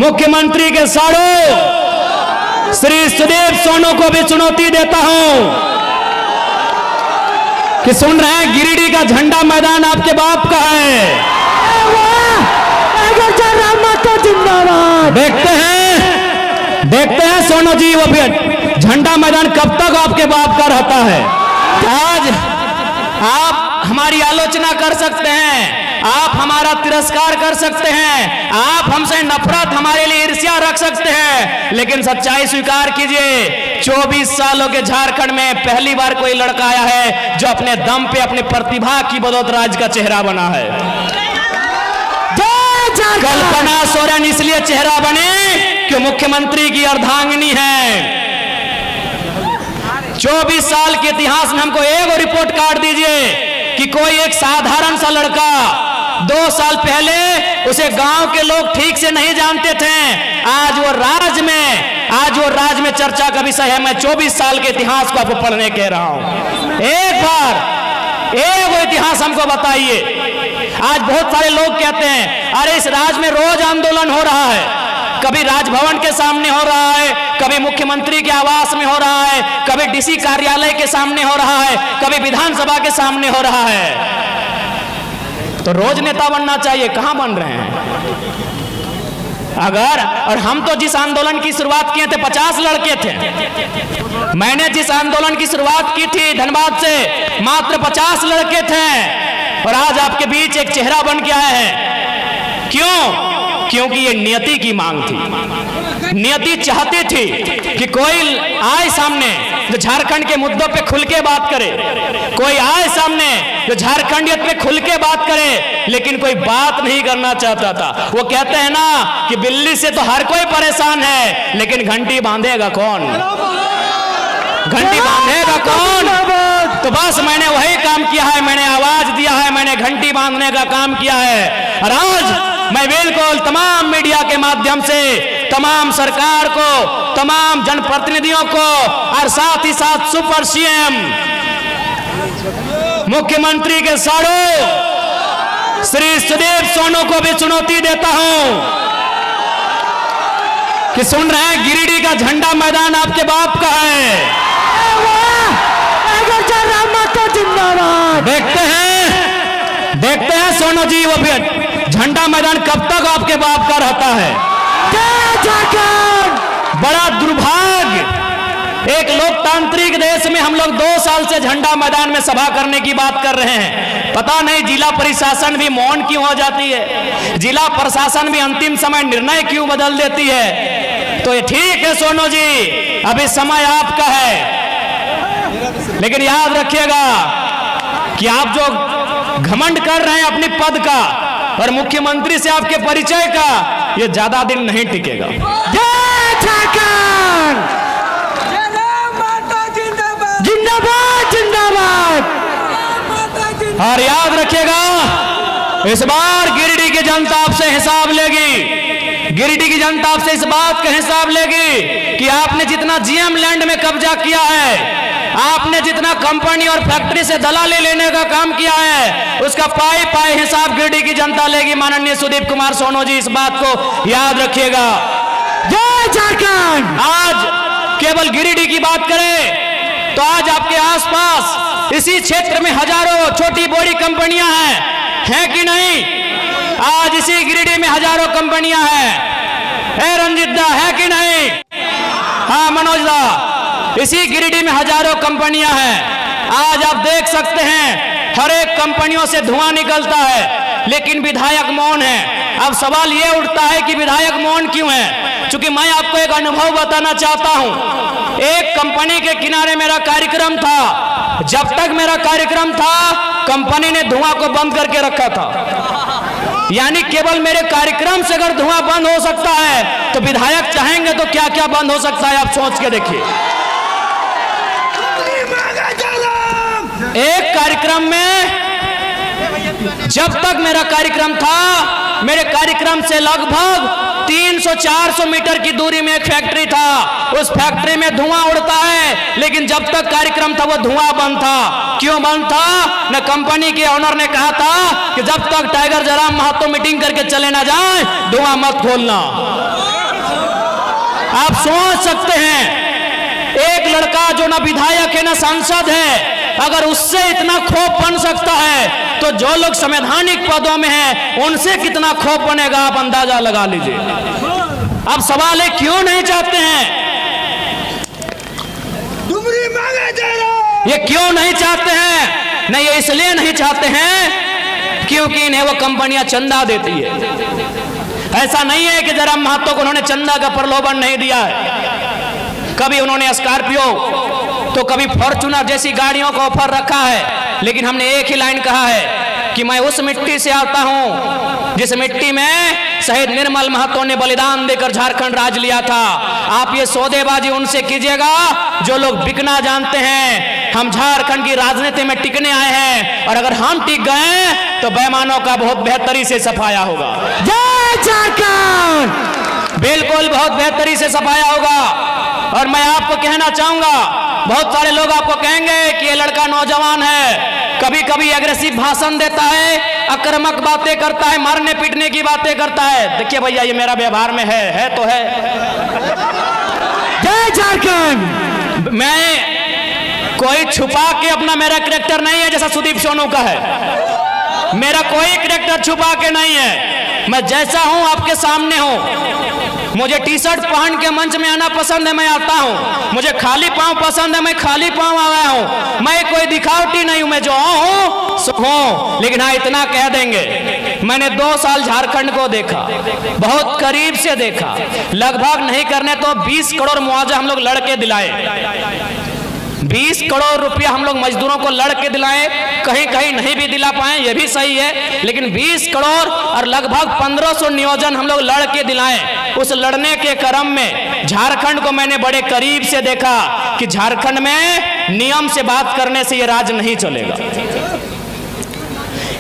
मुख्यमंत्री के साड़ू श्री सुदीप सोनू को भी चुनौती देता हूं कि सुन रहे हैं, गिरिडीह का झंडा मैदान आपके बाप का है। देखते हैं सोनू जी, वो झंडा मैदान कब तक आपके बाप का रहता है। आज आप हमारी आलोचना कर सकते हैं, आप हमारा तिरस्कार कर सकते हैं, आप हमसे नफरत, हमारे लिए ईर्ष्या रख सकते हैं, लेकिन सच्चाई स्वीकार कीजिए, 24 सालों के झारखंड में पहली बार कोई लड़का आया है जो अपने दम पे, अपनी प्रतिभा की बदौलत राज्य का चेहरा बना है। कल्पना सोरेन इसलिए चेहरा बनी कि मुख्यमंत्री की अर्धांगिनी है। 24 साल के इतिहास में हमको एक रिपोर्ट कार्ड दीजिए कि कोई एक साधारण सा लड़का 2 साल पहले उसे गांव के लोग ठीक से नहीं जानते थे, आज वो राज्य में चर्चा का विषय है। मैं 24 साल के इतिहास को आपको पढ़ने कह रहा हूं। एक बार एक इतिहास हमको बताइए। आज बहुत सारे लोग कहते हैं अरे इस राज्य में रोज आंदोलन हो रहा है, कभी राजभवन के सामने हो रहा है, कभी मुख्यमंत्री के आवास में हो रहा है, कभी डीसी कार्यालय के सामने हो रहा है, कभी विधानसभा के सामने हो रहा है। तो रोज नेता बनना चाहिए, कहां बन रहे हैं? और हम तो जिस आंदोलन की शुरुआत किए थे 50 लड़के थे। मैंने जिस आंदोलन की शुरुआत की थी धनबाद से, मात्र 50 लड़के थे, और आज आपके बीच एक चेहरा बन के आया है। क्यों? क्योंकि ये नियति की मांग थी। नियति चाहती थी कि कोई आए सामने जो झारखंड के मुद्दों पे खुल के बात करे, कोई आए सामने जो झारखंडियत पे खुल के बात करे, लेकिन कोई बात नहीं करना चाहता था। वो कहते हैं ना कि बिल्ली से तो हर कोई परेशान है, लेकिन घंटी बांधेगा कौन? घंटी बांधेगा कौन? तो बस मैंने वही काम किया है, मैंने आवाज दिया है, मैंने घंटी बांधने का काम किया है। और आज मैं बिल्कुल तमाम मीडिया के माध्यम से तमाम सरकार को, तमाम जनप्रतिनिधियों को, और साथ ही साथ सुपर सीएम मुख्यमंत्री के साड़ू श्री सुदीप सोनू को भी चुनौती देता हूं कि सुन रहे हैं, गिरिडीह का झंडा मैदान आपके बाप का है। देखते हैं सोनू जी, वो झंडा मैदान कब तक आपके बाप का रहता है। बड़ा दुर्भाग्य, एक लोकतांत्रिक देश में हम लोग 2 साल से झंडा मैदान में सभा करने की बात कर रहे हैं। पता नहीं जिला प्रशासन भी मौन क्यों हो जाती है, जिला प्रशासन भी अंतिम समय निर्णय क्यों बदल देती है। तो ये ठीक है सोनू जी, अभी समय आपका है, लेकिन याद रखिएगा कि आप जो घमंड कर रहे हैं अपने पद का और मुख्यमंत्री से आपके परिचय का, ये ज्यादा दिन नहीं टिकेगा। जिंदाबाद जिंदाबाद। और याद रखिएगा, इस बार गिरिडीह की जनता आपसे हिसाब लेगी। गिरिडीह की जनता आपसे इस बात का हिसाब लेगी कि आपने जितना जीएम लैंड में कब्जा किया है, आपने जितना कंपनी और फैक्ट्री से दलाली लेने का काम किया है, उसका पाई पाई हिसाब गिरिडीह की जनता लेगी। माननीय सुदीप कुमार सोनू जी, इस बात को याद रखिएगा। जय झारखंड। आज केवल गिरिडीह की बात करें तो आज आपके आसपास इसी क्षेत्र में हजारों छोटी बड़ी कंपनियां हैं कि नहीं? आज इसी गिरिडीह में हजारों कंपनियां हैं। रंजित दा है कि नहीं? हाँ मनोज दा, इसी गिरिडीह में हजारों कंपनियां हैं। आज आप देख सकते हैं हर एक कंपनियों से धुआं निकलता है, लेकिन विधायक मौन है। अब सवाल ये उठता है कि विधायक मौन क्यों है? क्योंकि मैं आपको एक अनुभव बताना चाहता हूं। एक कंपनी के किनारे मेरा कार्यक्रम था। जब तक मेरा कार्यक्रम था, कंपनी ने धुआं को बंद करके रखा था। यानी केवल मेरे कार्यक्रम से अगर धुआं बंद हो सकता है, तो विधायक चाहेंगे तो क्या क्या बंद हो सकता है, आप सोच के देखिए। एक कार्यक्रम में, जब तक मेरा कार्यक्रम था, मेरे कार्यक्रम से लगभग 300-400 मीटर की दूरी में एक फैक्ट्री था। उस फैक्ट्री में धुआं उड़ता है, लेकिन जब तक कार्यक्रम था वो धुआं बंद था। क्यों बंद था? न कंपनी के ओनर ने कहा था कि जब तक टाइगर जयराम महतो मीटिंग करके चले ना जाए, धुआं मत खोलना। आप सोच सकते हैं, एक लड़का जो ना विधायक है ना सांसद है, अगर उससे इतना खौफ बन सकता है तो जो लोग संवैधानिक पदों में हैं उनसे कितना खौफ बनेगा, आप अंदाजा लगा लीजिए। अब सवाल है, क्यों नहीं चाहते हैं? ये क्यों नहीं चाहते हैं? नहीं, ये इसलिए नहीं चाहते हैं क्योंकि इन्हें वो कंपनियां चंदा देती है। ऐसा नहीं है कि जरा महतो को उन्होंने चंदा का प्रलोभन नहीं दिया है। कभी उन्होंने स्कॉर्पियो तो कभी फॉर्च्यूनर जैसी गाड़ियों का ऑफर रखा है, लेकिन हमने एक ही लाइन कहा है कि मैं उस मिट्टी से आता हूं जिस मिट्टी में शहीद निर्मल महतो ने बलिदान देकर झारखंड राज लिया था। आप ये सौदेबाजी उनसे कीजिएगा जो लोग बिकना जानते हैं। हम झारखंड की राजनीति में टिकने आए हैं, और अगर हम टिक गए तो बेईमानों का बहुत बेहतरी से सफाया होगा। जय झारखंड! बिल्कुल बहुत बेहतरी से सफाया होगा। और मैं आपको कहना चाहूंगा, बहुत सारे लोग आपको कहेंगे कि ये लड़का नौजवान है, कभी कभी एग्रेसिव भाषण देता है, आक्रामक बातें करता है, मारने पीटने की बातें करता है। देखिए भैया, ये मेरा व्यवहार में है तो है। जय झारखंड! मैं कोई छुपा के अपना मेरा कैरेक्टर नहीं है जैसा सुदीप सोनू का है। मेरा कोई कैरेक्टर छुपा के नहीं है, मैं जैसा हूं आपके सामने हूं। मुझे टी शर्ट पहन के मंच में आना पसंद है, मैं आता हूं। मुझे खाली पांव पसंद है, मैं खाली पांव आया हूं। मैं कोई दिखावटी नहीं हूं, मैं जो हूं सो हूं। लेकिन हाँ, इतना कह देंगे, मैंने 2 साल झारखंड को देखा, बहुत करीब से देखा। लगभग नहीं करने तो 20 करोड़ मुआवजा हम लोग लड़के दिलाए। 20 करोड़ रुपया हम लोग मजदूरों को लड़के दिलाए, कहीं कहीं नहीं भी दिला पाए, ये भी सही है, लेकिन 20 करोड़ और लगभग 1500 नियोजन हम लोग लड़के दिलाए। उस लड़ने के क्रम में झारखंड को मैंने बड़े करीब से देखा कि झारखंड में नियम से बात करने से ये राज नहीं चलेगा।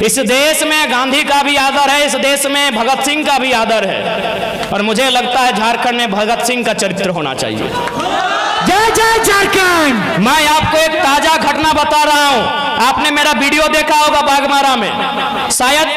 इस देश में गांधी का भी आदर है, इस देश में भगत सिंह का भी आदर है, और मुझे लगता है झारखंड में भगत सिंह का चरित्र होना चाहिए। जय जय झारखंड! मैं आपको एक ताजा घटना बता रहा हूं। आपने मेरा वीडियो देखा होगा बागमारा में, शायद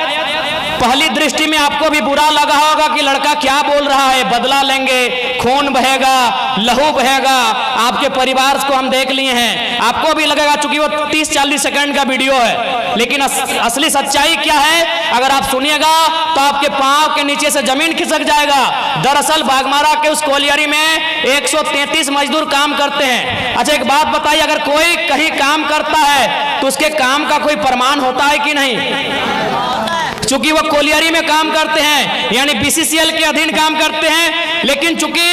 पहली दृष्टि में आपको भी बुरा लगा होगा कि लड़का क्या बोल रहा है, बदला लेंगे, खून बहेगा, लहू बहेगा। आपके परिवार को हम देख लिए हैं, आपको भी लगेगा चूंकि वो 30-40 सेकंड का वीडियो है, लेकिन असली सच्चाई क्या है अगर आप सुनिएगा तो आपके पांव के नीचे से जमीन खिसक जाएगा। दरअसल बागमारा के उस कोलियरी में 133 मजदूर काम करते हैं। अच्छा, एक बात बताइए, अगर कोई कहीं काम करता है तो उसके काम का कोई प्रमाण होता है कि नहीं? चूंकि वो कोलियरी में काम करते हैं, यानी बीसीसीएल के अधीन काम करते हैं, लेकिन चूंकि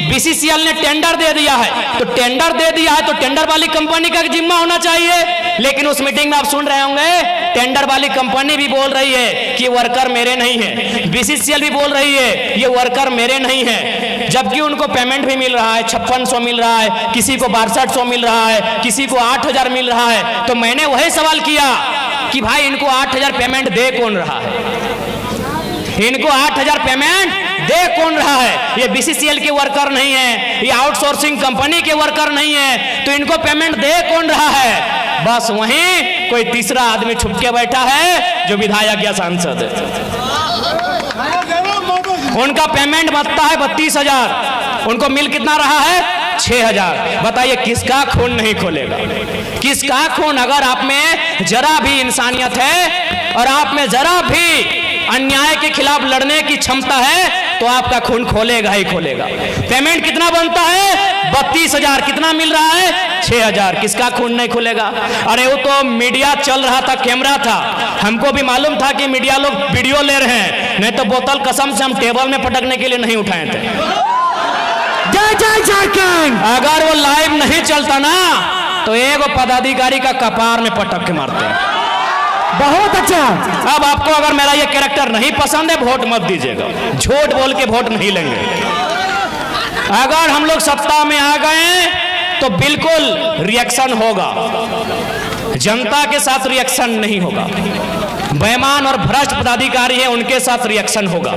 बीसीसीएल ने टेंडर दे दिया है, तो टेंडर दे दिया है तो टेंडर वाली कंपनी का जिम्मा होना चाहिए। लेकिन उस मीटिंग में आप सुन रहे होंगे, टेंडर वाली कंपनी भी बोल रही है कि वर्कर मेरे नहीं है, बीसीसीएल भी बोल रही है ये वर्कर मेरे नहीं है, जबकि उनको पेमेंट भी मिल रहा है, 5600 मिल रहा है, किसी को 6200 मिल रहा है, किसी को 8000 मिल रहा है। तो मैंने वही सवाल किया कि भाई इनको 8000 पेमेंट दे कौन रहा है? इनको 8000 पेमेंट दे कौन रहा है? ये बीसीसीएल के वर्कर नहीं है, ये आउटसोर्सिंग कंपनी के वर्कर नहीं है, तो इनको पेमेंट दे कौन रहा है? बस वहीं कोई तीसरा आदमी छुप के बैठा है जो विधायक या सांसद है। उनका पेमेंट बनता है 32,000, उनको मिल कितना रहा है? 6,000। बताइए किसका खून नहीं खोलेगा? किसका खून? अगर आप में जरा भी इंसानियत है और आप में जरा भी अन्याय के खिलाफ लड़ने की क्षमता है तो आपका खून खोलेगा ही खोलेगा। पेमेंट कितना बनता है? 32,000। कितना मिल रहा है? 6,000। किसका खून नहीं खोलेगा? अरे वो तो मीडिया चल रहा था, कैमरा था, हमको भी मालूम था कि मीडिया लोग वीडियो ले रहे हैं, नहीं तो बोतल कसम से हम टेबल में पटकने के लिए नहीं उठाए थे। जय जय झारखंड! अगर वो लाइव नहीं चलता ना तो एक पदाधिकारी का कपार में पटक के मारते हैं। बहुत अच्छा। अब आपको अगर मेरा ये कैरेक्टर नहीं पसंद है, वोट मत दीजिएगा, झूठ बोल के वोट नहीं लेंगे। अगर हम लोग सत्ता में आ गए तो बिल्कुल रिएक्शन होगा, जनता के साथ रिएक्शन नहीं होगा। बेईमान और भ्रष्ट पदाधिकारी हैं, उनके साथ रिएक्शन होगा।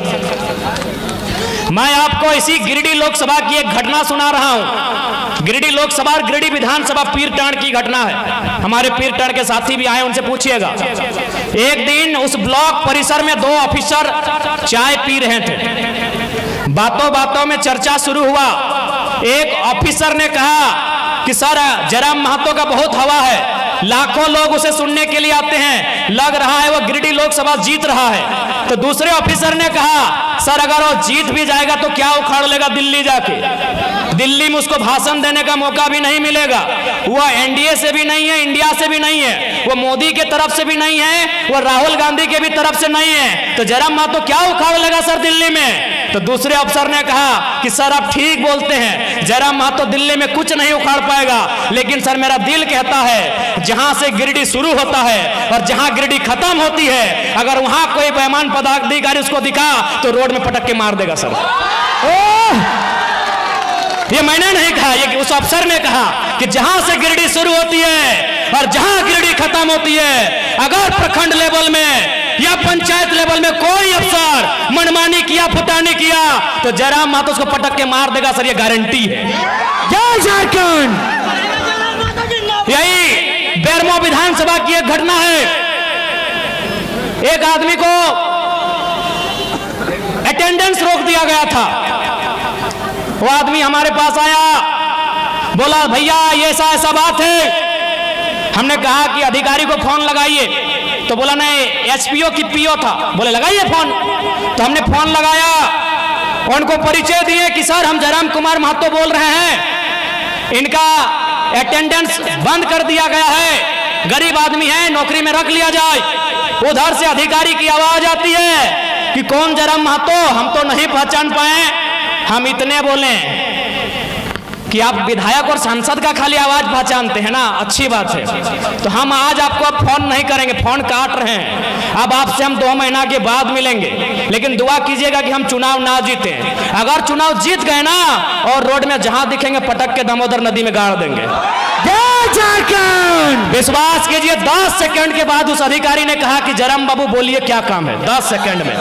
मैं आपको इसी गिरिडीह लोकसभा की एक घटना सुना रहा हूं। गिरिडीह लोकसभा और गिरिडीह विधानसभा पीरटांड की घटना है। हमारे पीरटांड के साथी भी आए, उनसे पूछिएगा। एक दिन उस ब्लॉक परिसर में 2 ऑफिसर चाय पी रहे थे। बातों बातों में चर्चा शुरू हुआ एक ऑफिसर ने कहा कि सर जयराम महतो का बहुत हवा है, लाखों लोग उसे सुनने के लिए आते हैं, लग रहा है वो गिरिडीह लोकसभा जीत रहा है। तो दूसरे ऑफिसर ने कहा सर अगर वो जीत भी जाएगा तो क्या उखाड़ लेगा दिल्ली जाके, दिल्ली में उसको भाषण देने का मौका भी नहीं मिलेगा। वो एनडीए से भी नहीं है, इंडिया से भी नहीं है, वो मोदी के तरफ से भी नहीं है, वो राहुल गांधी के भी तरफ से नहीं है, तो जयराम महतो क्या उखाड़ लेगा सर दिल्ली में। तो दूसरे अफसर ने कहा कि सर आप ठीक बोलते हैं, जयराम महतो दिल्ली में कुछ नहीं उखाड़ पाएगा, लेकिन सर मेरा दिल कहता है जहां से गिरिडीह शुरू होता है और जहां गिरिडीह खत्म होती है, अगर वहां कोई बेईमान पदाधिकारी उसको दिखा तो रोड में पटक के मार देगा सर। ये मैंने नहीं कहा, ये उस अफसर ने कहा कि जहां से गिरिडीह शुरू होती है और जहां गिरिडीह खत्म होती है, अगर प्रखंड लेवल में या पंचायत लेवल में कोई अफसर मनमानी किया, फुटानी किया, तो जयराम महतो उसको पटक के मार देगा सर, ये गारंटी है। जय झारखंड। यही बेरमो विधानसभा की एक घटना है। एक आदमी को अटेंडेंस रोक दिया गया था। वो आदमी हमारे पास आया, बोला भैया ये ऐसा ऐसा बात है। हमने कहा कि अधिकारी को फोन लगाइए, तो बोला नहीं एसपीओ की पीओ था, बोले लगाइए फोन। तो हमने फोन लगाया, उनको परिचय दिए कि सर हम जयराम कुमार महतो बोल रहे हैं, इनका अटेंडेंस बंद कर दिया गया है, गरीब आदमी है, नौकरी में रख लिया जाए। उधर से अधिकारी की आवाज आती है कि कौन जयराम महतो, हम तो नहीं पहचान पाए। हम इतने बोले कि आप विधायक और सांसद का खाली आवाज पहचानते हैं ना, अच्छी बात है, तो हम आज आपको अब फोन नहीं करेंगे, फोन काट रहे हैं, अब आपसे हम 2 महीना के बाद मिलेंगे, लेकिन दुआ कीजिएगा कि हम चुनाव ना जीते। अगर चुनाव जीत गए ना और रोड में जहां दिखेंगे पटक के दामोदर नदी में गाड़ देंगे। जय झारखंड। विश्वास कीजिए 10 सेकंड के बाद उस अधिकारी ने कहा कि जयराम बाबू बोलिए क्या काम है। 10 सेकंड में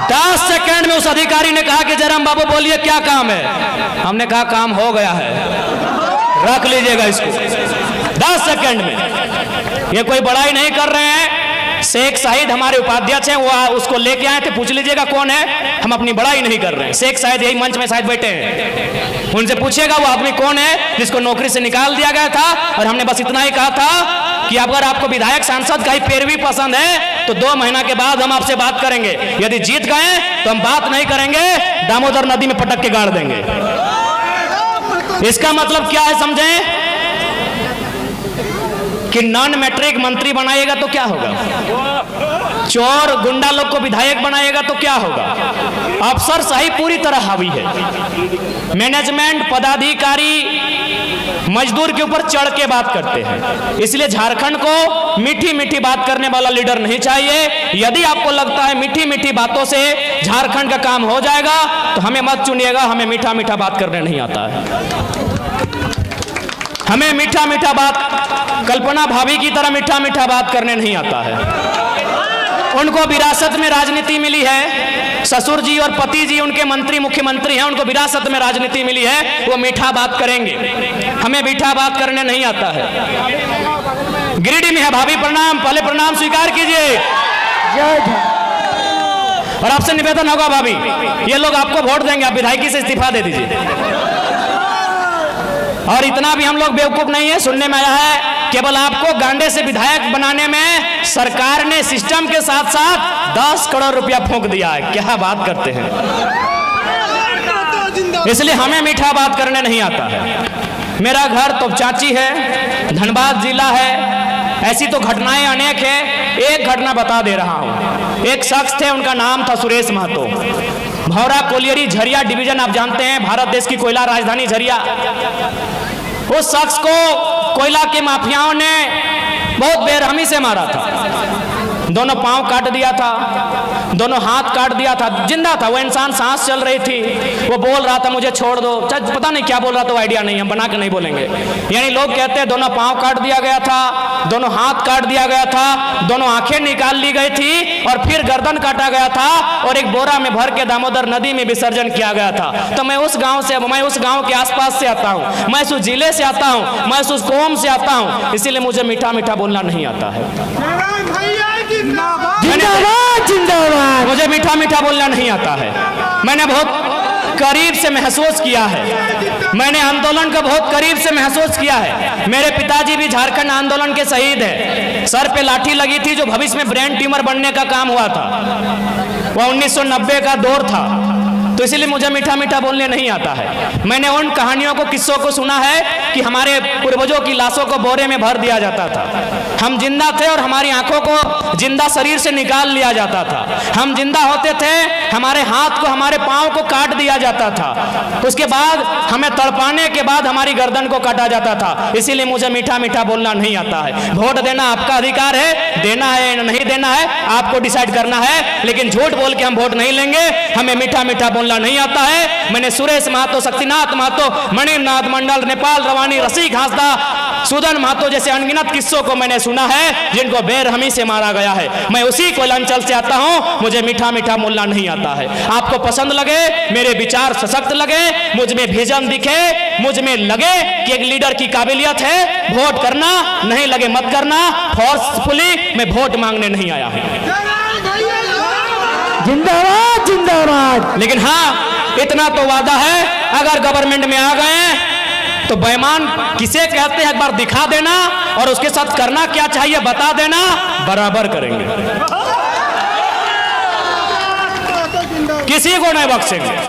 10 सेकंड में उस अधिकारी ने कहा कि जयराम बाबू बोलिए क्या काम है। हमने कहा काम हो गया है, रख लीजिएगा इसको। 10 सेकंड में, ये कोई बड़ाई नहीं कर रहे हैं। शेख शाहिद हमारे उपाध्यक्ष हैं, वो उसको लेके आए थे, पूछ लीजिएगा कौन है, हम अपनी बड़ाई नहीं कर रहे हैं। शेख शाहिद यही मंच में शायद बैठे हैं, उनसे पूछिएगा वो आदमी कौन है जिसको नौकरी से निकाल दिया गया था। और हमने बस इतना ही कहा था कि अगर आपको विधायक सांसद का ही पैरवी पसंद है तो 2 महीना के बाद हम आपसे बात करेंगे, यदि जीत गए तो हम बात नहीं करेंगे, दामोदर नदी में पटक के गाड़ देंगे। इसका मतलब क्या है समझें कि नॉन मैट्रिक मंत्री बनाएगा तो क्या होगा, चोर गुंडा लोग को विधायक बनाएगा तो क्या होगा। अफसर शाही पूरी तरह हावी है, मैनेजमेंट पदाधिकारी मजदूर के ऊपर चढ़ के बात करते हैं। इसलिए झारखंड को मीठी मीठी बात करने वाला लीडर नहीं चाहिए। यदि आपको लगता है मीठी मीठी बातों से झारखंड का काम हो जाएगा तो हमें मत चुनिएगा, हमें मीठा मीठा बात करने नहीं आता है। हमें मीठा मीठा बात कल्पना भाभी की तरह मीठा मीठा बात करने नहीं आता है। उनको विरासत में राजनीति मिली है, ससुर जी और पति जी उनके मंत्री मुख्यमंत्री हैं, उनको विरासत में राजनीति मिली है, वो मीठा बात करेंगे। हमें मीठा बात करने नहीं आता है। गिरिडीह में है भाभी, प्रणाम, पहले प्रणाम स्वीकार कीजिए। और आपसे निवेदन होगा भाभी, ये लोग आपको वोट देंगे, आप विधायकी से इस्तीफा दे दीजिए। और इतना भी हम लोग बेवकूफ नहीं है, सुनने में आया है केवल आपको गांडे से विधायक बनाने में सरकार ने सिस्टम के साथ साथ 10 करोड़ रुपया फूंक दिया है। क्या बात करते हैं, इसलिए हमें मीठा बात करने नहीं आता है। मेरा घर तोपचांची है, धनबाद जिला है, ऐसी तो घटनाएं अनेक है। एक घटना बता दे रहा हूं। एक शख्स थे, उनका नाम था सुरेश महतो, भौरा कोलियरी झरिया डिवीजन, आप जानते हैं भारत देश की कोयला राजधानी झरिया। उस शख्स को कोयला के माफियाओं ने बहुत बेरहमी से मारा था, दोनों पांव काट दिया था, दोनों हाथ काट दिया था, जिंदा था वो इंसान, सांस चल रही थी, वो बोल रहा था मुझे छोड़ दो, पता नहीं क्या बोल रहा था, वो आइडिया नहीं, हम बना के नहीं बोलेंगे। यानी लोग कहते हैं दोनों पांव काट दिया गया था, दोनों हाथ काट दिया गया था, दोनों आंखें निकाल ली गई थी और फिर गर्दन काटा गया था और एक बोरा में भर के दामोदर नदी में विसर्जन किया गया था। तो मैं उस गाँव के आसपास से आता हूँ, मैं उस जिले से आता हूँ, मैं उस कौम से आता हूँ, इसीलिए मुझे मीठा मीठा बोलना नहीं आता है। जिंदाबाद जिंदाबाद। मुझे मीठा मीठा बोलना नहीं आता है। मैंने बहुत करीब से महसूस किया है। मैंने आंदोलन को बहुत करीब से महसूस किया है। मेरे पिताजी भी झारखंड आंदोलन के शहीद हैं। सर पे लाठी लगी थी, जो भविष्य में ब्रेन ट्यूमर बनने का काम हुआ था। वह 1990 का दौर था, तो इसीलिए मुझे मीठा मीठा बोलने नहीं आता है। मैंने उन कहानियों को, किस्सों को सुना है कि हमारे पूर्वजों की लाशों को बोरे में भर दिया जाता था। हम जिंदा थे और हमारी आंखों को जिंदा शरीर से निकाल लिया जाता था। हम जिंदा होते थे, हमारे हाथ को, हमारे पांव को काट दिया जाता था। उसके बाद हमें तड़पाने के बाद हमारी गर्दन को काटा जाता था। इसीलिए मुझे मीठा मीठा बोलना नहीं आता है। वोट देना आपका अधिकार है, देना है या नहीं देना है आपको डिसाइड करना है, लेकिन झूठ बोल के हम वोट नहीं लेंगे। हमें मीठा मीठा बोलना नहीं आता है। मैंने सुरेश महतो, शक्तिनाथ महतो, मणिनाथ मंडल, नेपाल रवानी, रसिक हांसदा, सुदन महतो जैसे अनगिनत किस्सों को मैंने सुना है, जिनको बेरहमी से मारा गया है। मैं उसी कोयल अंचल से आता हूं, मुझे मीठा मीठा बोलना नहीं आता है। आपको पसंद लगे, मेरे विचार सशक्त लगे, मुझ में विजन दिखे, मुझ में लगे कि एक लीडर की काबिलियत है, वोट करना, नहीं लगे मत करना। फोर्सफुली मैं वोट मांगने नहीं आया हूं। जिंदाबाद जिंदाबाद। लेकिन हाँ, इतना तो वादा है, अगर गवर्नमेंट में आ गए तो बेईमान किसे कहते हैं एक बार दिखा देना, और उसके साथ करना क्या चाहिए बता देना, बराबर करेंगे, किसी को नहीं बख्शेंगे।